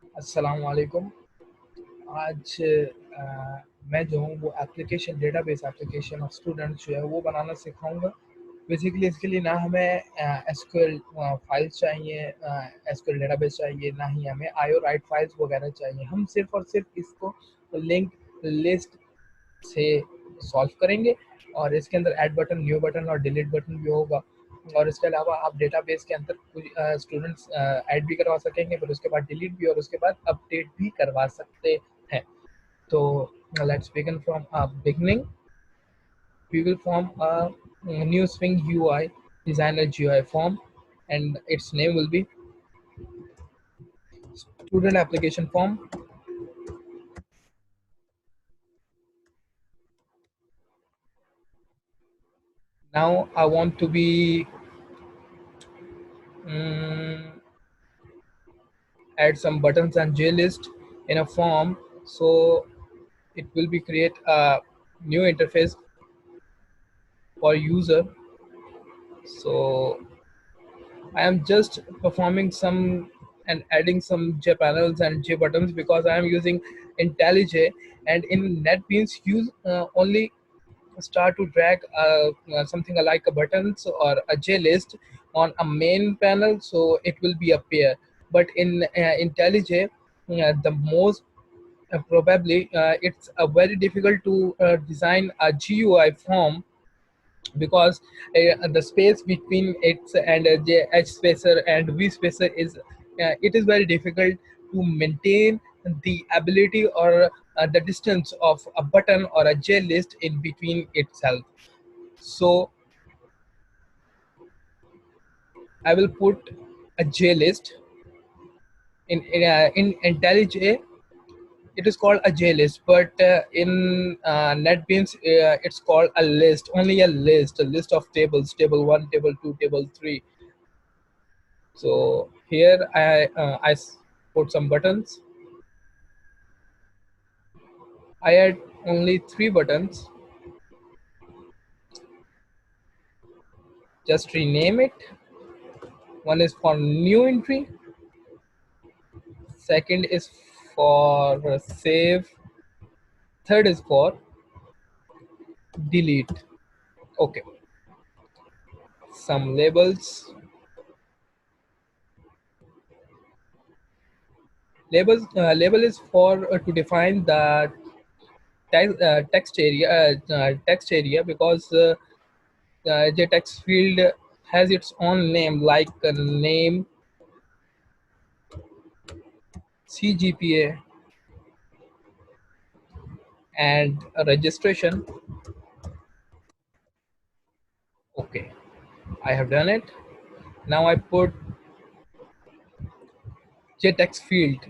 अस्सलाम वालेकुम। आज मैं जो हूँ वो application database application of student जो है वो बनाना सिखाऊंगा। बेसिकली इसके लिए ना हमें एसक्यूएल फाइल्स चाहिए, एसक्यूएल डेटाबेस चाहिए, ना ही हमें आईओ राइट फाइल्स वगैरह चाहिए। हम सिर्फ और सिर्फ इसको लिंक लिस्ट से सॉल्व करेंगे और इसके अंदर ऐड बटन, न्यू बटन और डिलीट बटन भी होगा। और इसके अलावा आप डेटाबेस के अंदर कुछ स्टूडेंट्स ऐड भी करवा सकेंगे, फिर उसके बाद डिलीट भी और उसके बाद अपडेट भी करवा सकते हैं। तो let's begin from beginning. We will form a new Swing UI designer GUI form, and its name will be student application form. Now I want to be um, add some buttons and JList in a form, so it will be create a new interface for user. So I am just performing some and adding some J panels and J buttons because I am using IntelliJ, and in NetBeans use only start to drag something like a buttons or a J list on a main panel, so it will be a pair. But in IntelliJ, the most probably it's very difficult to design a GUI form because the space between X and H spacer and V spacer is it is very difficult to maintain the ability or the distance of a button or a J list in between itself. So I will put a J list in IntelliJ. It is called a J list, but in NetBeans, it's called a list, only a list of tables, table one, table two, table three. So here put some buttons. I add only 3 buttons. Just rename it. One is for new entry. Second is for save. Third is for delete. Okay. Some labels. Label is for to define the text area because the text field has its own name like name, CGPA, and a registration. Okay, I have done it. Now I put JText field.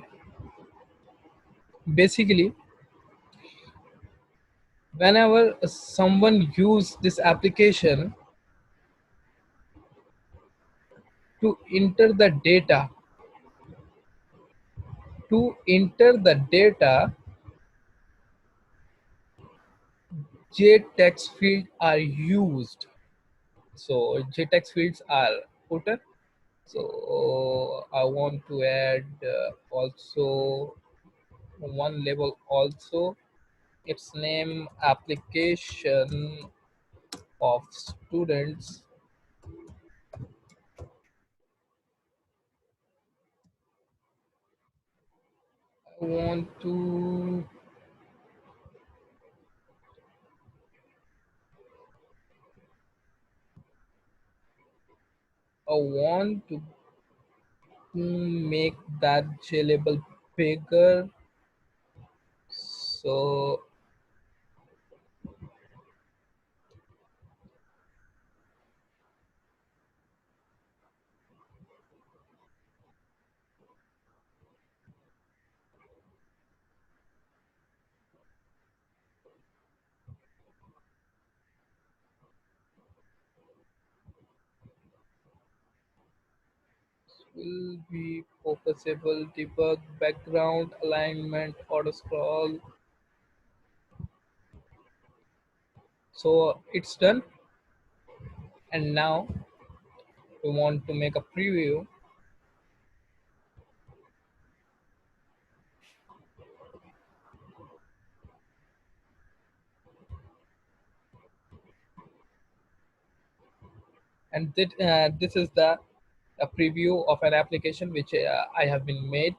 Basically, whenever someone use this application to enter the data, to enter the data, JText field are used. So JText fields are put. So I want to add also one label also. Its name application of students. I want to make that J label bigger. So will be focusable, debug, background, alignment, auto scroll. So it's done. And now we want to make a preview. And this is the a preview of an application which I have been made.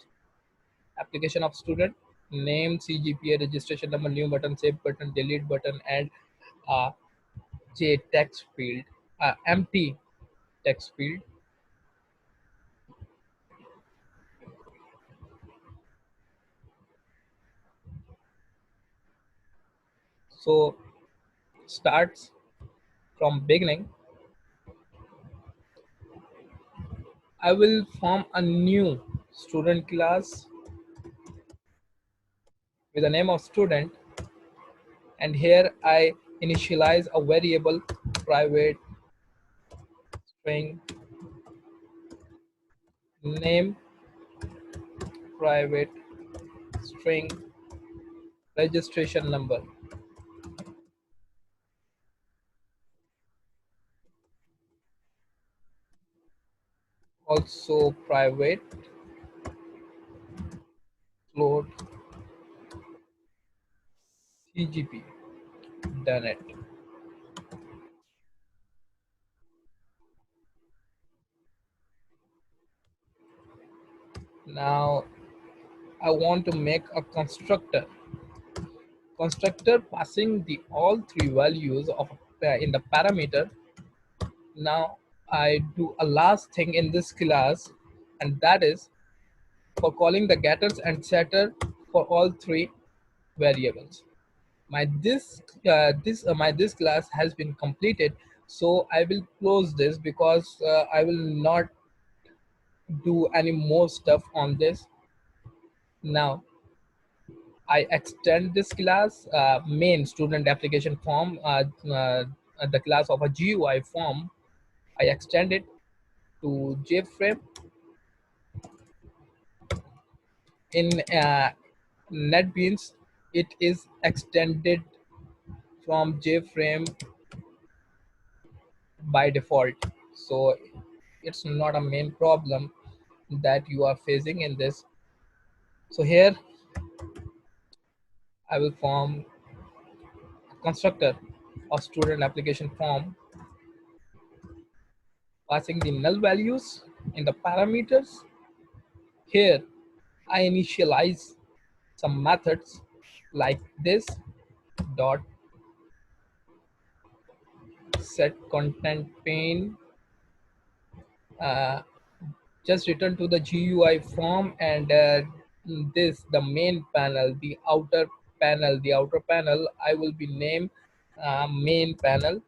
Application of student name, CGPA, registration number, new button, save button, delete button, and uh, J text field, empty text field. So starts from beginning. I will form a new student class with the name of student, and here I initialize a variable private string name, private string registration number, also private float CGP. Done it. Now I want to make a constructor passing the all three values of in the parameter. Now I do a last thing in this class, and that is for calling the getters and setter for all three variables. My this class has been completed, so I will close this because I will not do any more stuff on this. Now I extend this class main student application form, the class of a GUI form. I extend it to JFrame. In NetBeans, it is extended from JFrame by default. So it's not a main problem that you are facing in this. So here I will form a constructor of student application form passing the null values in the parameters. Here I initialize some methods like this dot set content pane, uh, just return to the GUI form, and this the main panel, the outer panel I will be name main panel.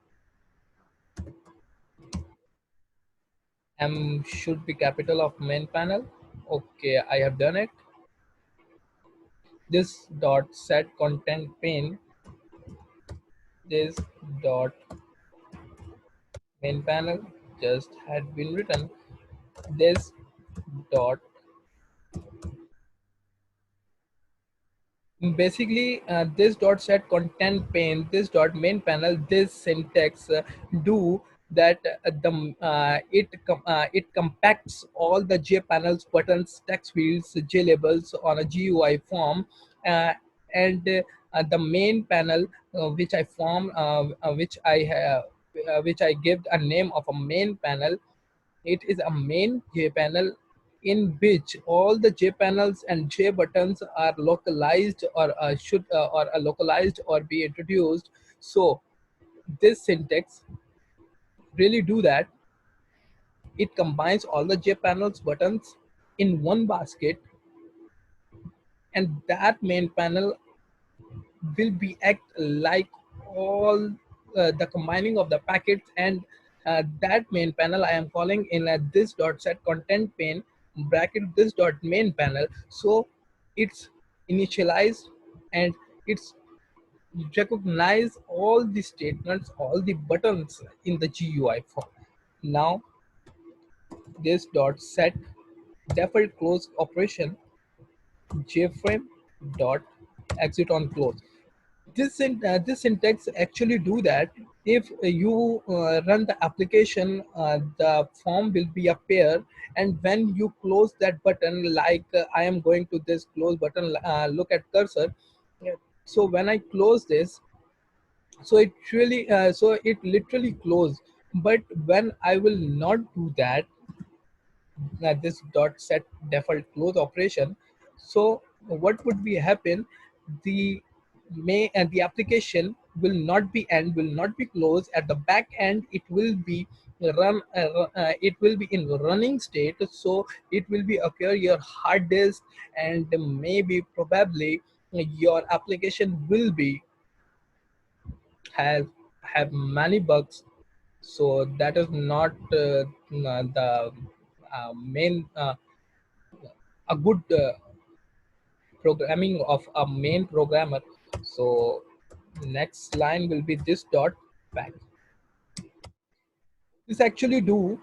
M should be capital of main panel. Okay, I have done it. This dot set content pane, this dot main panel just had been written. This dot basically this dot set content pane, this dot main panel, this syntax do that it compacts all the JPanels buttons, text fields, JLabels on a GUI form, uh, and the main panel which I give a name of a main panel. It is a main JPanel in which all the JPanels and JButtons are localized or are localized or be introduced. So this syntax really do that. It combines all the JPanels buttons in one basket, and that main panel will be act like all the combining of the packets, and that main panel I am calling in this dot set content pane bracket this dot main panel. So it's initialized and it's recognize all the statements, all the buttons in the GUI form. Now this dot set default close operation jframe dot exit on close. This syntax actually do that. If you run the application, the form will be a pair, and when you close that button, like I am going to this close button, look at cursor. Yeah. So when I close this, so it literally close But when I will not do that, this dot set default close operation, so what would be happen, the the application will not be end, will not be closed at the back end. It will be it will be in running state, so it will be occur your hard disk, and maybe probably your application will be have have many bugs. So that is not the main a good programming of a main programmer. So next line will be this dot pack. This actually do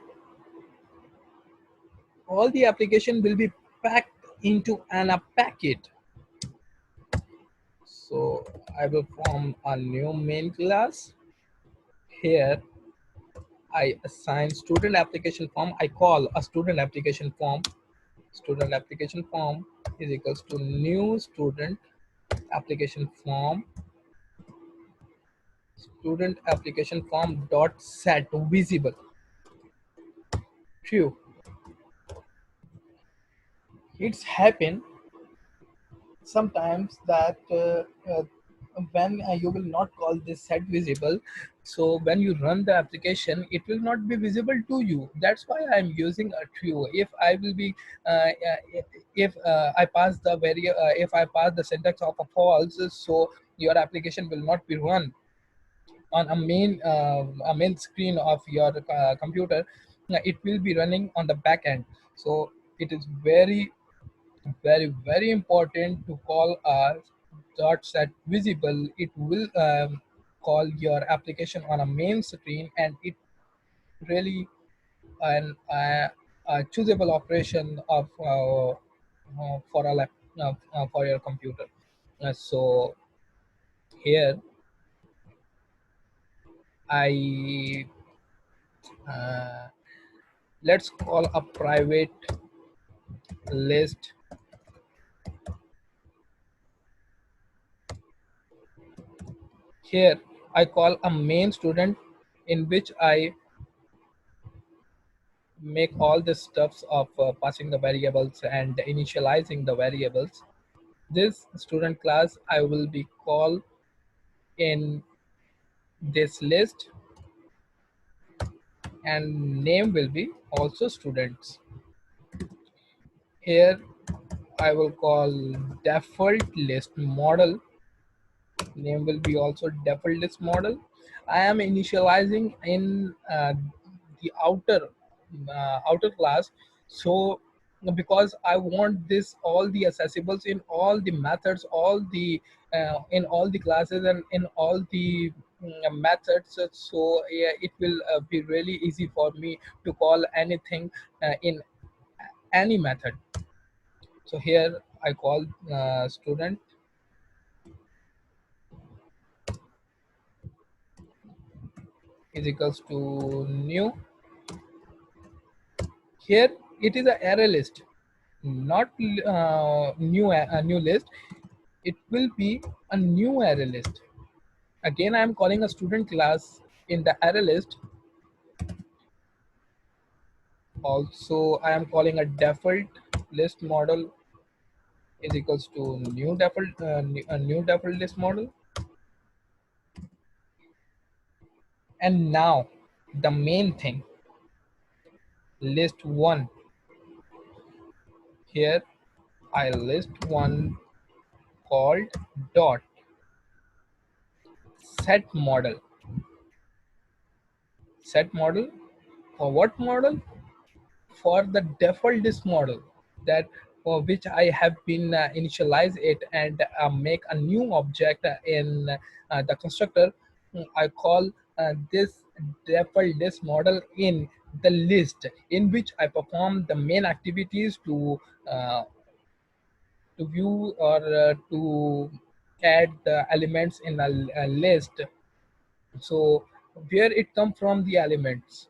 all the application will be packed into a packet. So I will form a new main class. Here I assign student application form. I call a student application form. Student application form is equals to new student application form. Student application form dot set visible true. It's happen sometimes that when you will not call this set visible, so when you run the application it will not be visible to you. That's why I'm using a true. If I will be if I pass the if I pass the syntax of a false, so your application will not be run on a main screen of your computer. It will be running on the back end. So it is very important to call a dot set visible. It will call your application on a main screen, and it really an a choosable operation of for a for your computer. So here I uh, let's call a private list. Here I call a main student, in which I make all the stuffs of passing the variables and initializing the variables. This student class I will be called in this list, and name will be also students. Here I will call default list model. Name will be also default list model. I am initializing in the outer class. So because I want this all the accessibles in all the methods, all the in all the classes and in all the methods. So yeah, it will be really easy for me to call anything in any method. So here I call student is equals to new. Here it is a array list, not a new list. It will be a new array list. Again, I am calling a student class in the array list. Also, I am calling a default list model is equals to new default a new default list model. And now the main thing, list one. Here I list one called dot set model. Set model for what model? For the default disk model, that for which I have been initialize it and make a new object in the constructor. I call this default disk model in the list, in which I perform the main activities uh, to view or to add the elements in a list. So where it come from the elements,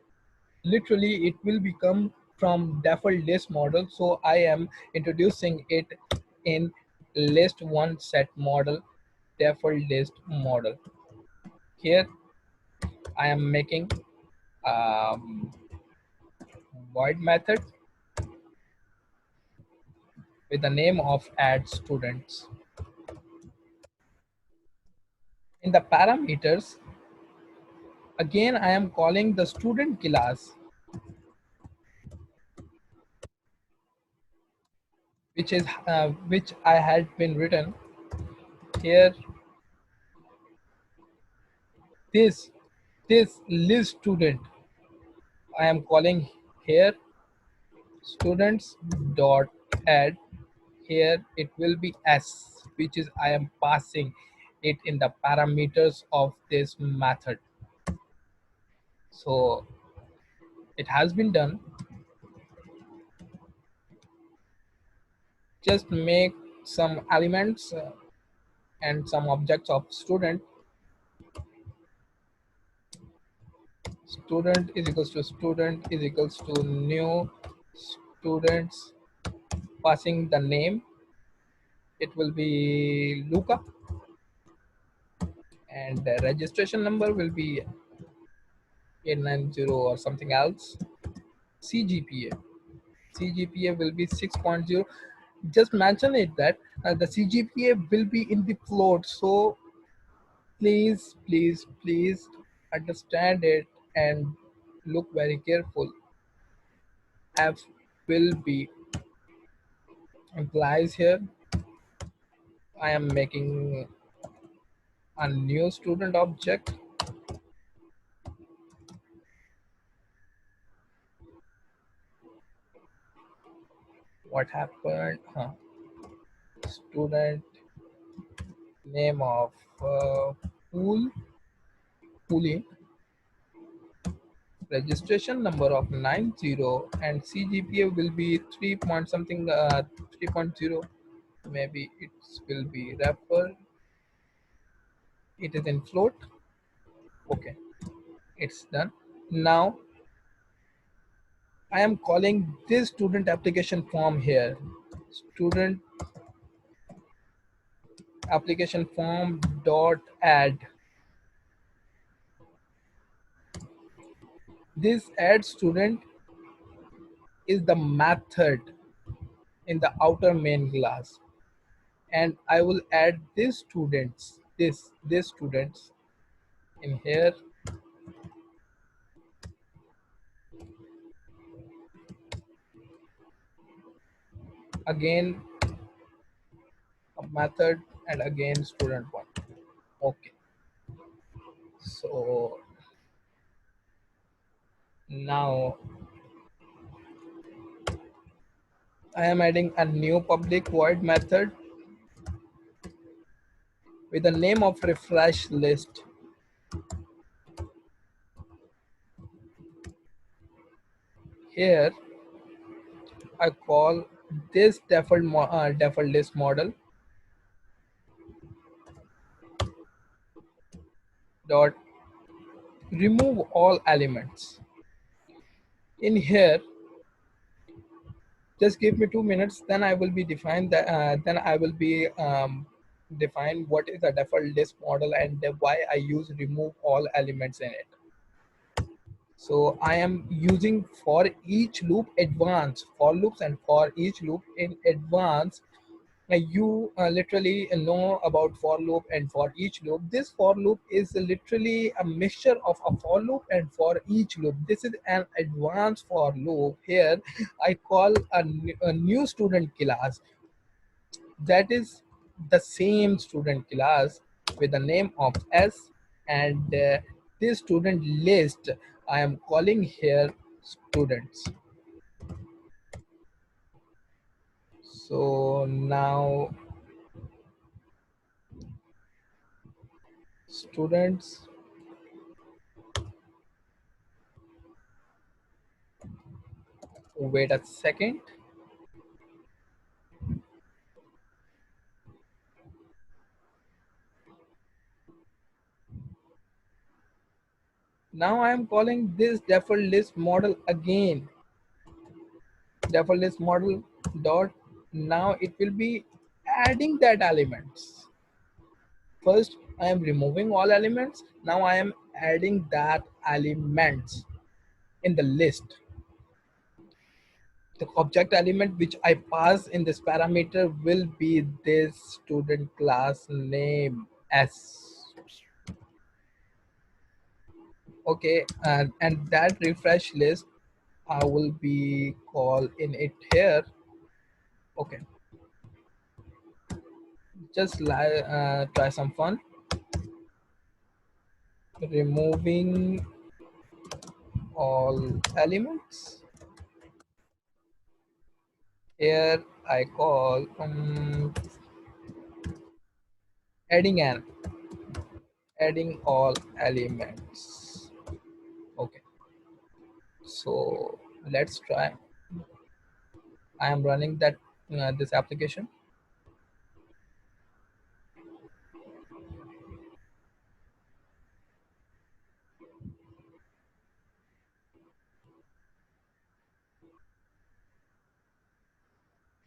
literally it will become from default list model. So I am introducing it in list one set model, default list model. Here I am making um, void method with the name of add students. In the parameters, again I am calling the student class, which I had been written here. This list student I am calling here students dot add. Here it will be s, which is I am passing it in the parameters of this method. So it has been done. Just make some elements and some objects of student. Student is equals to student is equals to new students, passing the name. It will be Luca, and the registration number will be 890 or something else. CGPA. CGPA will be 6.0. Just mention it that the CGPA will be in the float. So please understand it and look very careful. F will be implies here. I am making a new student object. What happened? Student name of pool pooling, registration number of 90, and CGPA will be 3 point something 3.0. Maybe it will be wrapper. It is in float. Okay, it's done. Now I am calling this student application form here. Student application form dot add. This add student is the method in the outer main class, and I will add this students, this students in here. Again a method, and again student one. Okay, so now I am adding a new public void method with the name of refresh list. Here I call this default list model dot remove all elements. In here, just give me 2 minutes, then I will be define that. Then I will be define what is the default list model and why I use remove all elements in it. So I am using for each loop advanced for loops, and for each loop in advance you literally know about for loop and for each loop. This for loop is literally a mixture of a for loop and for each loop. This is an advanced for loop. Here I call a new student class, that is the same student class with the name of s, and this student list I am calling here students. So now students, wait a second. Now I am calling this default list model again. Default list model dot, now it will be adding that elements. First I am removing all elements. Now I am adding that elements. in the list. The object element which I pass in this parameter will be this student class name S. Okay, and that refresh list I will be call in it here. Okay, just try some fun. Removing all elements. Here I call adding adding all elements. Okay, so let's try. I am running that this application.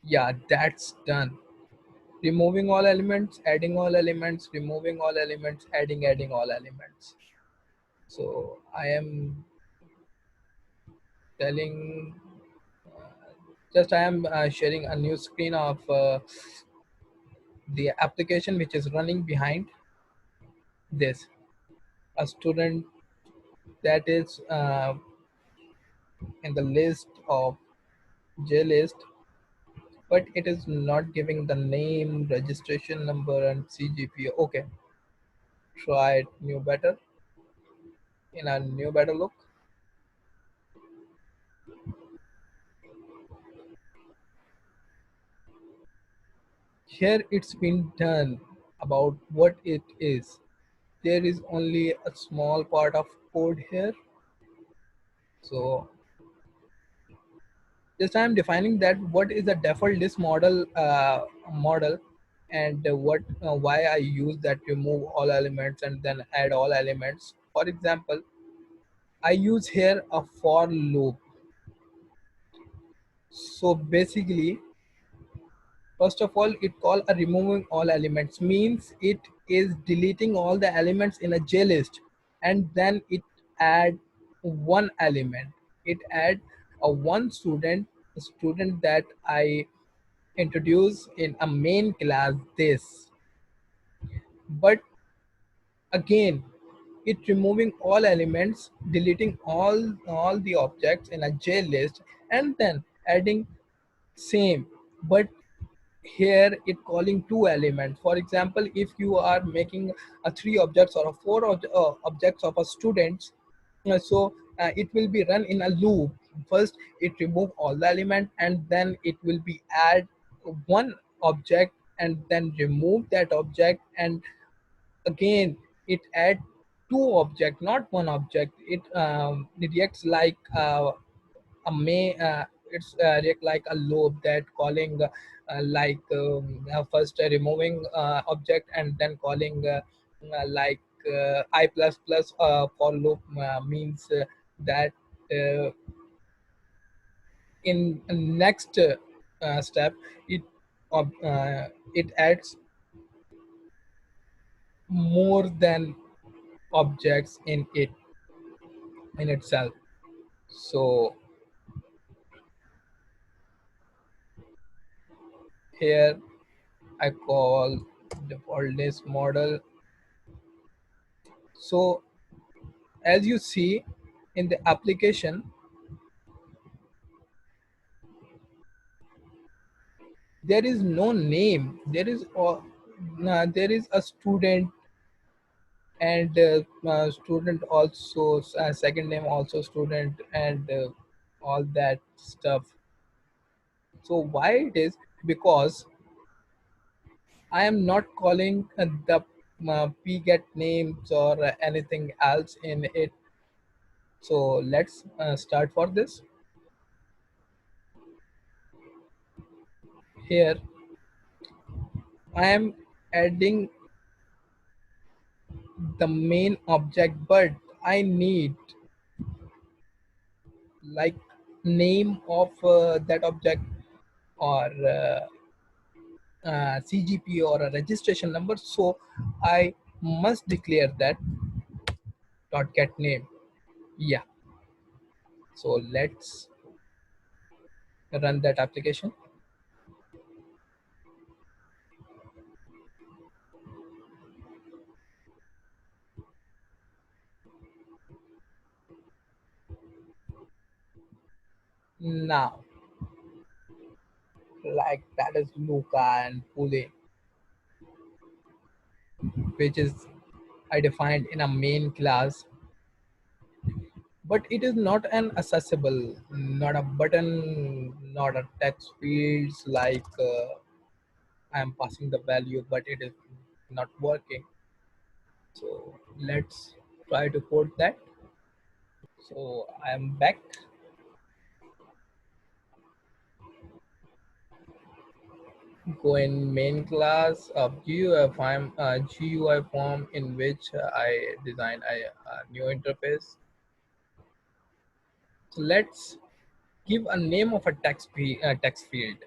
Yeah, that's done. Removing all elements, adding all elements, removing all elements, adding all elements. So I am telling, just I am sharing a new screen of the application which is running behind this. A student that is in the list of J list, but it is not giving the name, registration number, and CGPA. Okay, try it new better in a new better look. Here it's been done about what it is. There is only a small part of code here. So just I am defining that what is the default list model, and why I use that remove all elements and then add all elements. For example, I use here a for loop. So basically, first of all, it call a removing all elements means it is deleting all the elements in a J list, and then it add one element. It add a one student, a student that I introduce in a main class this. But again, it removing all elements, deleting all the objects in a J list, and then adding same. But here it calling two elements. For example, if you are making a three objects or a four objects of a student, it will be run in a loop. First it remove all the element, and then it will be add one object and then remove that object, and again it add two object, not one object. It reacts like a may it's react like a loop that calling first removing object and then calling like I plus plus for loop means that uh, in next step it it adds more than objects in itself. So here I call default list model. So as you see in the application, there is no name. There is a student, and student also second name also student, and all that stuff. So why it is? Because I am not calling the pget names or anything else in it. So let's start for this. Here I am adding the main object, but I need like name of that object, or CGP or a registration number. So I must declare that dot get name. Yeah. So let's run that application. Now, like that is Luca and Pule, which is I defined in a main class, but it is not an accessible, not a button, not a text fields like I am passing the value, but it is not working. So let's try to code that. So I am back. Go in main class of GUI form in which I designed a new interface. So let's give a name of a text field,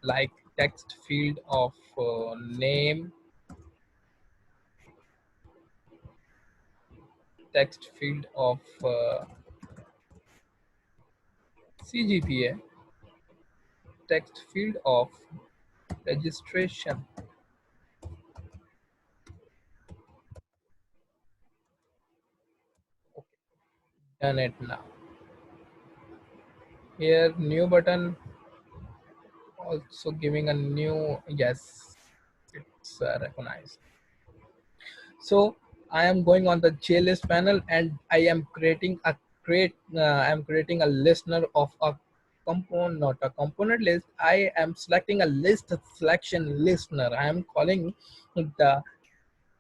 like text field of name, text field of CGPA, text field of registration. Done it now. Here new button, also giving a new, yes, it's recognized. So I am going on the JList panel and I am creating a I am creating a listener of a component, not a component list. I am selecting a list selection listener. I am calling the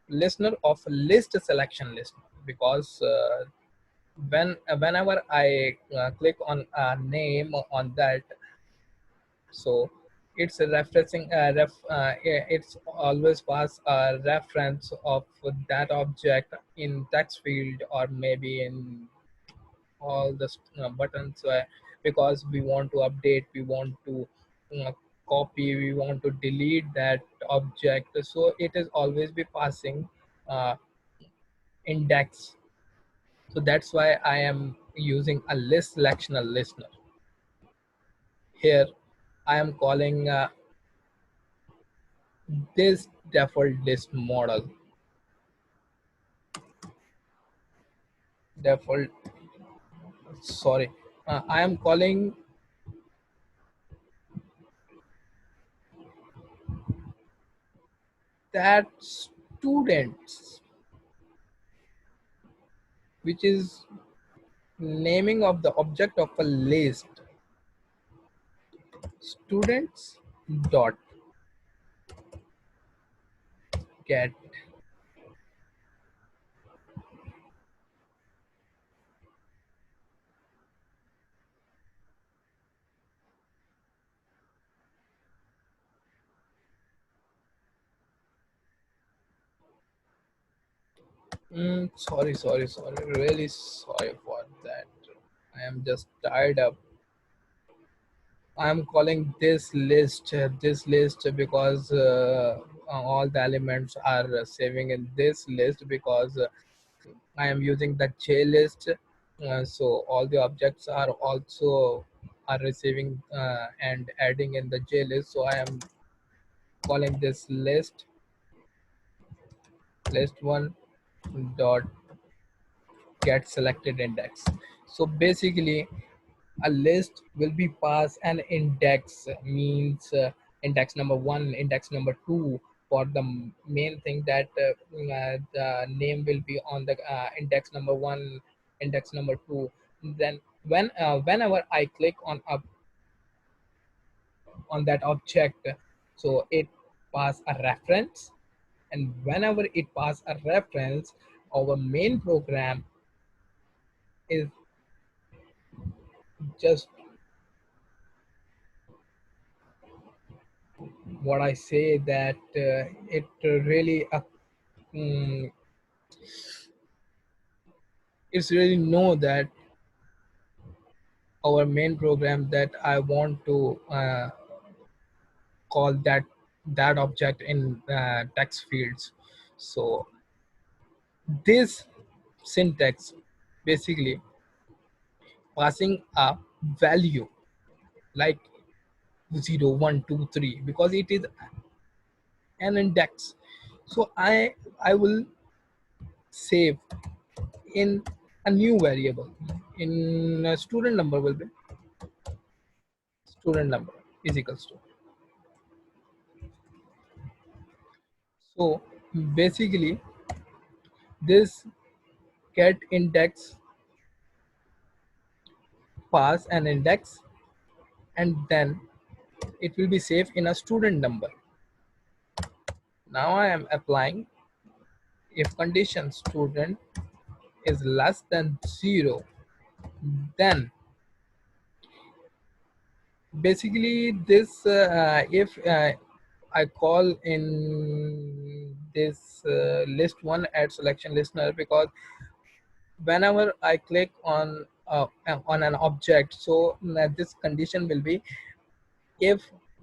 listener of list selection listener because whenever I click on a name on that, so it's a referencing it's always pass a reference of that object in text field or maybe in all the buttons, because we want to update, we want to uh, copy, we want to delete that object, so it is always be passing uh, index. So that's why I am using a list selection listener. Here I am calling this default list model, default, sorry, I am calling that students, which is naming of the object of a list, students dot get. Sorry, really sorry for that. I am just tired up. I am calling this list because all the elements are saving in this list because I am using the J list. So all the objects are also are receiving and adding in the J list. So I am calling this list one dot get selected index. So basically a list will be passed an index, means index number one, index number two, for the main thing that the name will be on the index number one, index number two. Then whenever I click on that object, so it pass a reference, and whenever it pass a reference, our main program is just what I say that it really mm, it's really know that our main program that I want to call that object in text fields. So this syntax basically passing a value like 0, 1, 2, 3 because it is an index. So I will save in a new variable in student number will be student number is equals to. So basically this get index pass an index and then it will be saved in a student number. Now I am applying if condition student is less than 0, then basically this if I call in this list one add selection listener because whenever I click on an object, so this condition will be if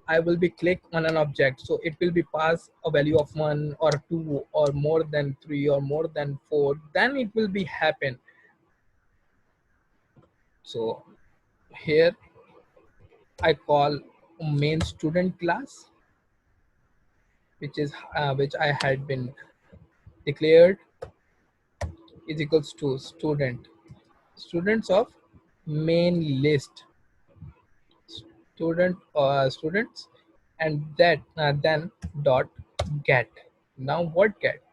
I will be click on an object, so it will be pass a value of 1 or 2 or more than 3 or more than 4, then it will be happen. So here I call main student class, which I had been declared is equals to students of main list students, and that then dot get. Now what get?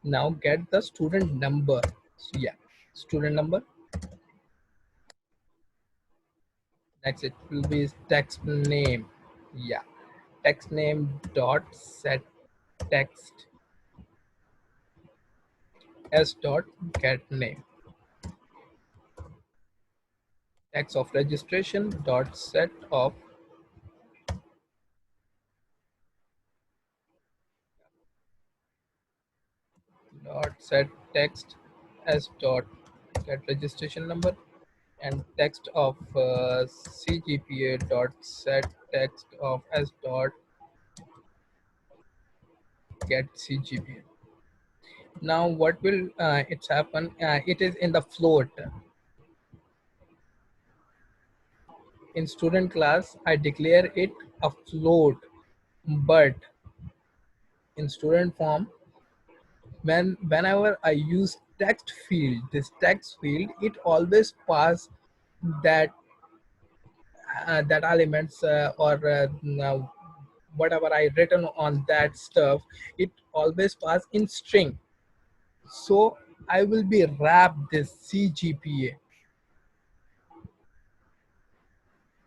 Now get the student number. So yeah, student number. Next it will be text name. Yeah, text name dot set text s dot get name. Text of registration dot set of dot set text as dot get registration number, and text of cgpa dot set text of as dot get cgpa. Now what will it's happen, it is in the float. In student class I declare it a float, but in student form whenever I use text field, this text field it always pass that that elements now whatever I written on that stuff, it always pass in string. So I will be wrap this cgpa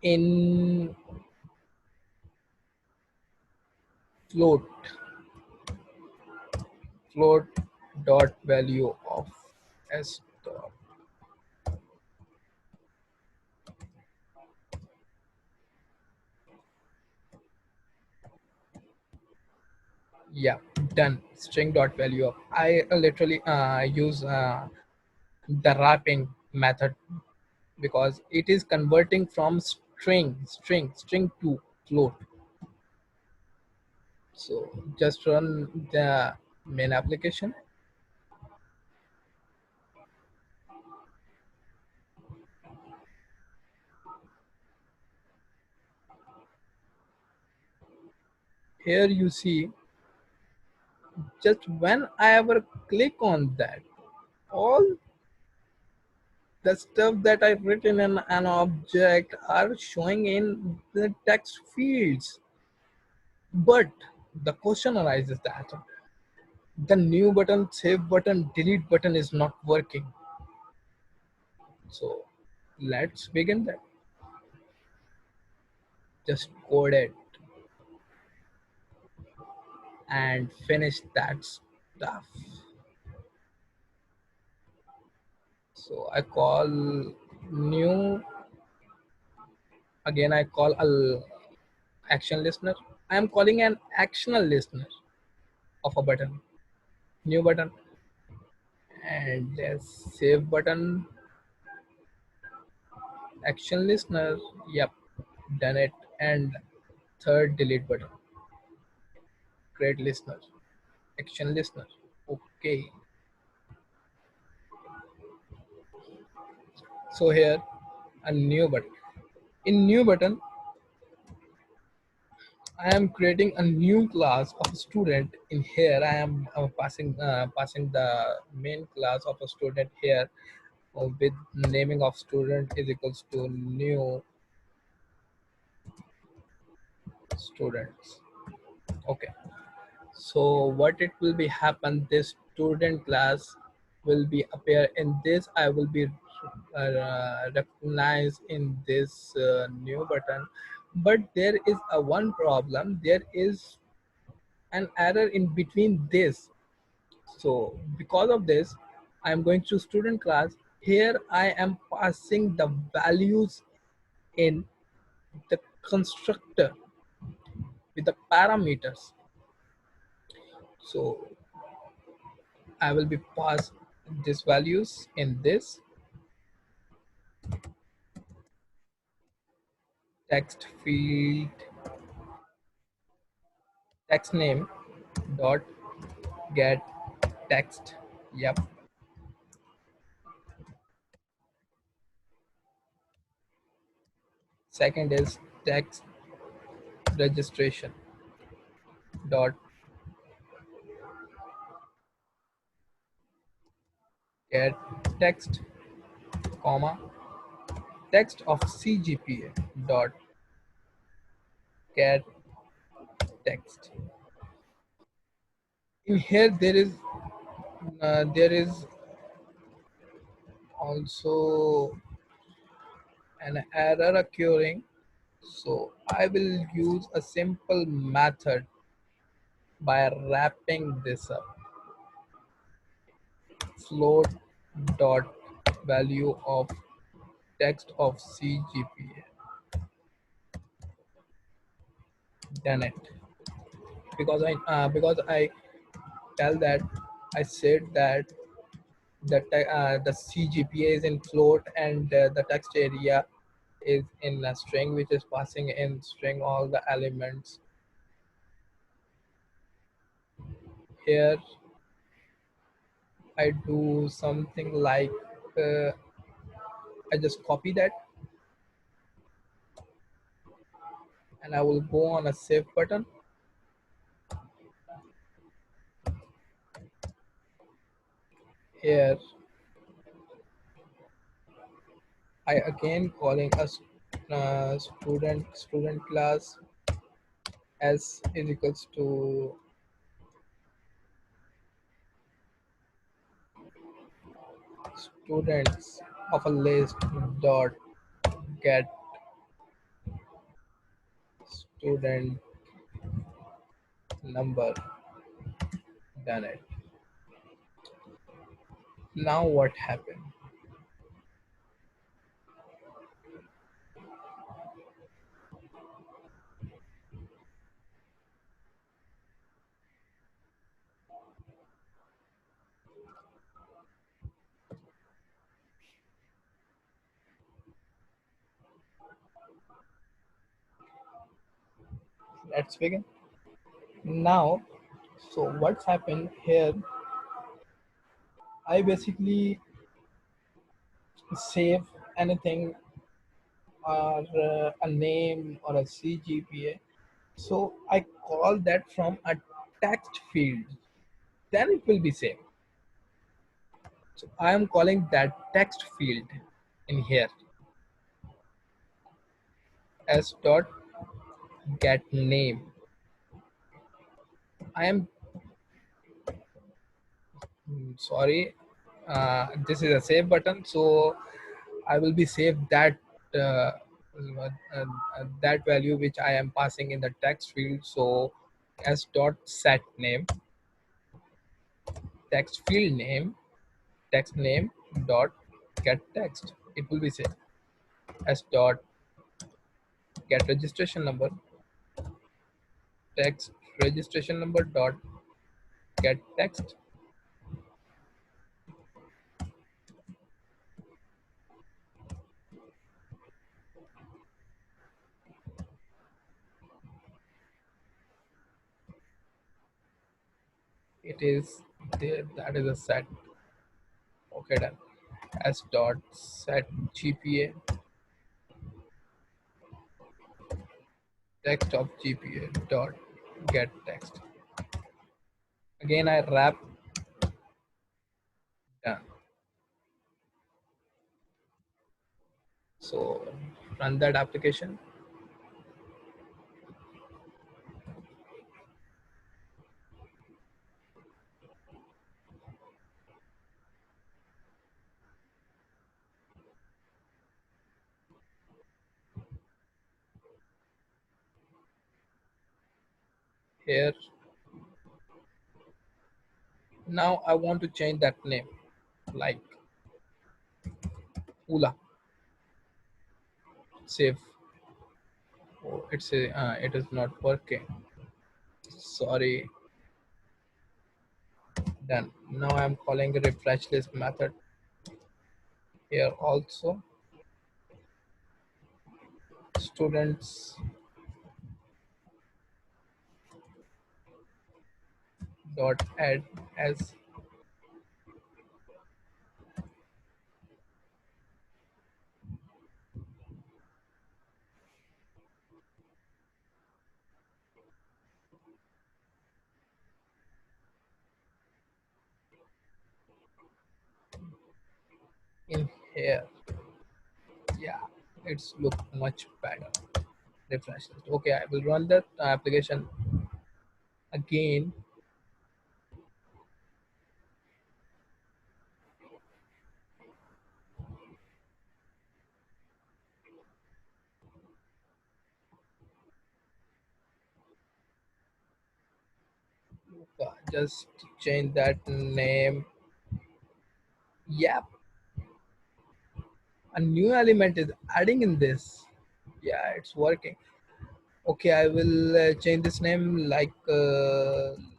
in float float dot value of s dot. Yeah, done. String dot value of. I literally use the wrapping method because it is converting from string to float. So just run the main application. Here you see, just when I ever click on that, all the stuff that I've written in an object are showing in the text fields. But the question arises that the new button, save button, delete button is not working. So let's begin that. Just code it and finish that stuff. So I call new, again I call a action listener. I am calling an actional listener of a button, new button, and save button, action listener. Yep, done it. And third delete button, create listener, action listener. Okay. So here a new button. In new button, I am creating a new class of a student. In here, I am passing the main class of a student here, with naming of student is equals to new students. Okay. So what it will be happen? This student class will be appear in this. I will be recognized in this new button, but there is a one problem. There is an error in between this. So because of this, I am going to student class. Here I am passing the values in the constructor with the parameters. So I will be pass these values in this text field, text name dot get text. Yep. Second is text registration dot get text, comma, text of CGPA dot get text. In here there is also an error occurring. So I will use a simple method by wrapping this up. Float dot value of text of CGPA. Done it. Because I tell that I said that the CGPA is in float, and the text area is in a string, which is passing in string all the elements. Here I do something like I just copy that, and I will go on a save button. Here I again calling a student class s is equals to students of a list dot get student number. Done it. Now what happened? Let's begin. Now, so what's happened here? I basically save anything, or a name or a CGPA. So I call that from a text field. Then it will be saved. So I am calling that text field in here as dot get name. I am sorry. This is a save button, so I will be save that uh, that value which I am passing in the text field. So as dot set name, text field name, text name dot get text. It will be saved as dot get registration number, text registration number dot get text. It is there. That is a set. Okay, done. S dot set GPA text of GPA dot get text. Again, I wrap done. So run that application. Here, now I want to change that name, like Ula. Save. Oh, it is not working. Sorry. Done. Now I'm calling a refresh list method here also. Students dot add as in here. Yeah, it's look much better. Refresh list. Okay, I will run that application again. Just change that name. Yep, a new element is adding in this. Yeah, it's working. Okay, I will change this name like um,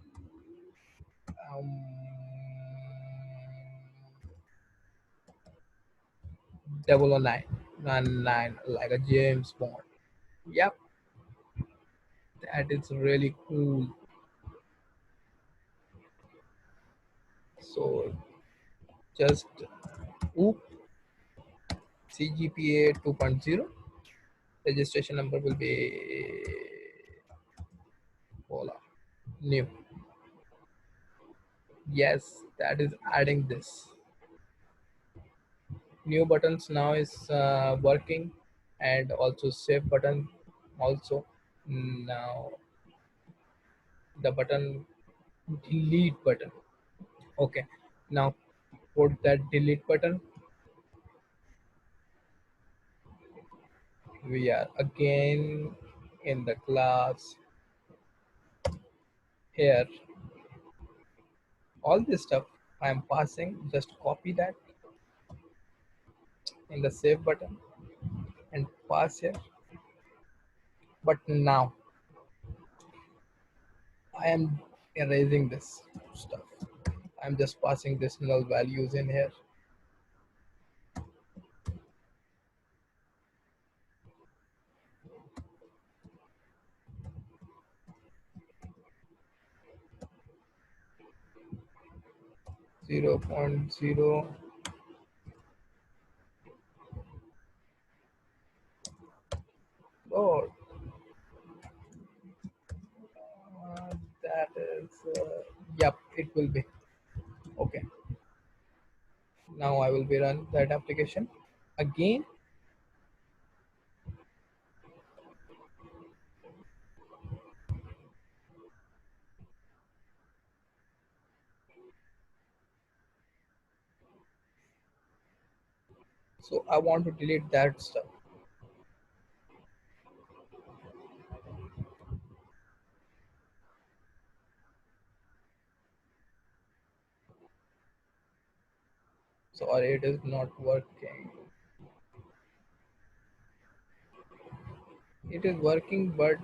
009 99, like a James Bond. Yep, that is really cool. So just oop, CGPA 2.0. Registration number will be voila, new. Yes, that is adding this. New buttons now is working, and also save button also. Now the button, delete button. Okay, now put that delete button. We are again in the class here. All this stuff I am passing, just copy that in the save button and pass here. But now I am erasing this stuff. I'm just passing this null values in here. 0.0. Oh, that is, yep, it will be. Okay, now I will be run that application again. So I want to delete that stuff. Sorry, it is not working. It is working, but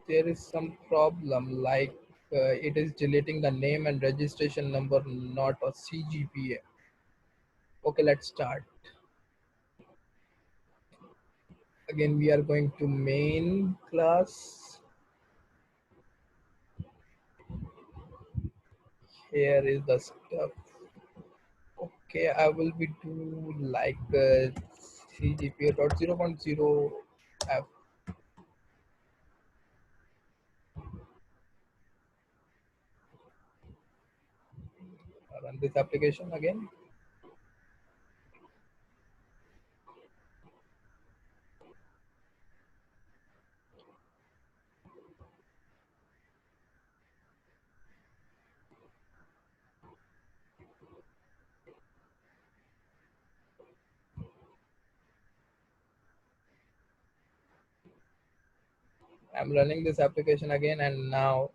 there is some problem, like it is deleting the name and registration number, not a CGPA. Okay, let's start. Again, we are going to main class. Here is the stuff. Okay, I will be do like CGPA dot 0.0 F. Run this application again. I'm running this application again, and now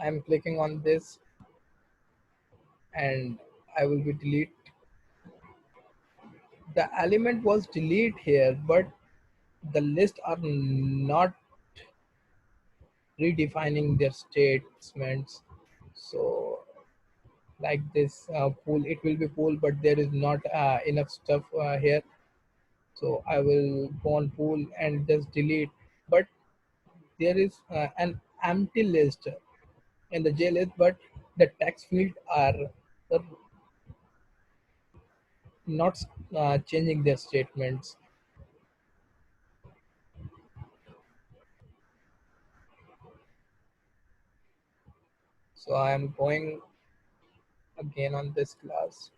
I'm clicking on this, and I will be delete. The element was delete here, but the list are not redefining their statements. So like this pool, it will be pool, but there is not enough stuff here. So I will go on pool and just delete, but there is an empty list in the J list, but the text field are uh, not changing their statements. So I am going again on this class.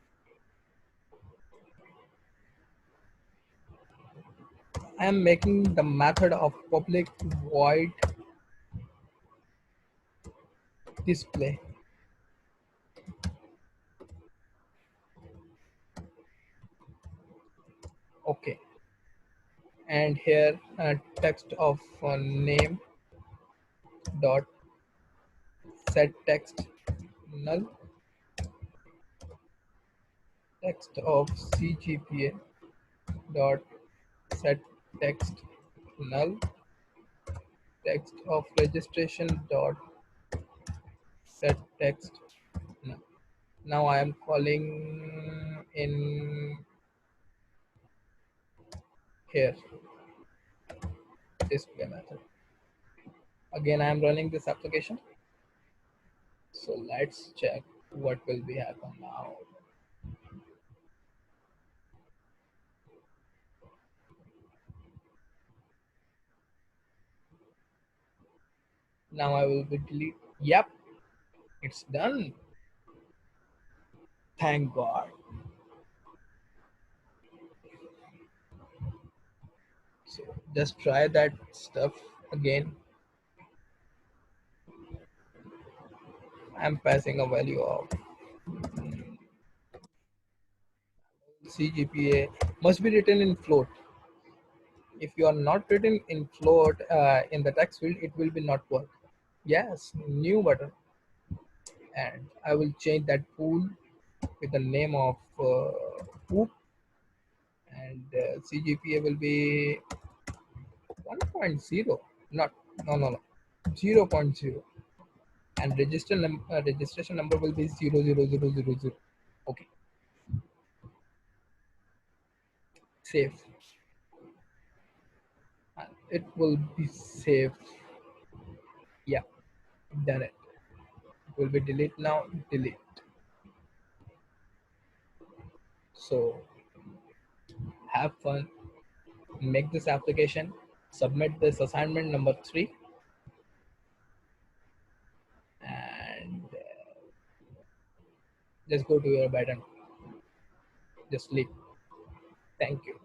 I am making the method of public void display. Okay, and here text of name dot set text null, text of CGPA dot set text null, text of registration dot set text null. Now I am calling in here display method. Again, I am running this application. So let's check what will be happen now. Now I will be delete. Yep, it's done. Thank God. So just try that stuff again. I'm passing a value of CGPA must be written in float. If you are not written in float in the text field, it will be not work. Yes, new button, and I will change that pool with the name of poop, and CGPA will be 1.0. Not no 0.0, and registration number will be 00000. Okay, save. It will be saved. Yeah, done it. It will be delete now. Delete. So have fun. Make this application. Submit this assignment number 3, and just go to your bed and just sleep. Thank you.